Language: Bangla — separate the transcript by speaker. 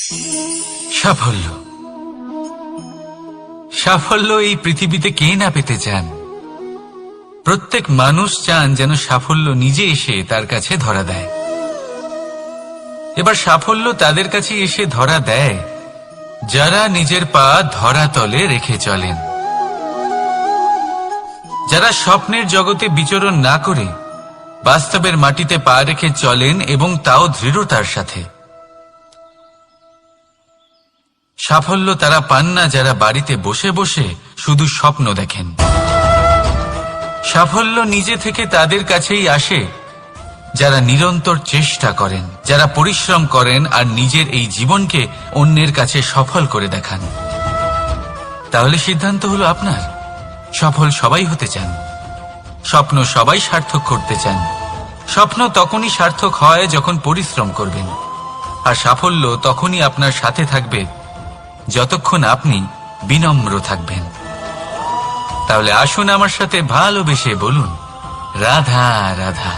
Speaker 1: সাফল্য। সাফল্য এই পৃথিবীতে কে না পেতে চান? প্রত্যেক মানুষ চান যেন সাফল্য নিজে এসে তার কাছে ধরা দেয়। এবার সাফল্য তাদের কাছে এসে ধরা দেয় যারা নিজের পা ধরাতলে রেখে চলেন, যারা স্বপ্নের জগতে বিচরণ না করে বাস্তবের মাটিতে পা রেখে চলেন এবং তাও দৃঢ়তার সাথে। সাফল্য তারা পান না যারা বাড়িতে বসে বসে শুধু স্বপ্ন দেখেন। সাফল্য নিজে থেকে তাদের কাছেই আসে যারা নিরন্তর চেষ্টা করেন, যারা পরিশ্রম করেন আর নিজের এই জীবনকে অন্যের কাছে সফল করে দেখান। তাহলে সিদ্ধান্ত হলো আপনার। সফল সবাই হতে চান, স্বপ্ন সবাই সার্থক করতে চান। স্বপ্ন তখনই সার্থক হয় যখন পরিশ্রম করবেন, আর সাফল্য তখনই আপনার সাথে থাকবে যতক্ষণ আপনি বিনম্র থাকবেন। তাহলে আসুন আমার সাথে ভালোবেসে বলুন, রাধা রাধা।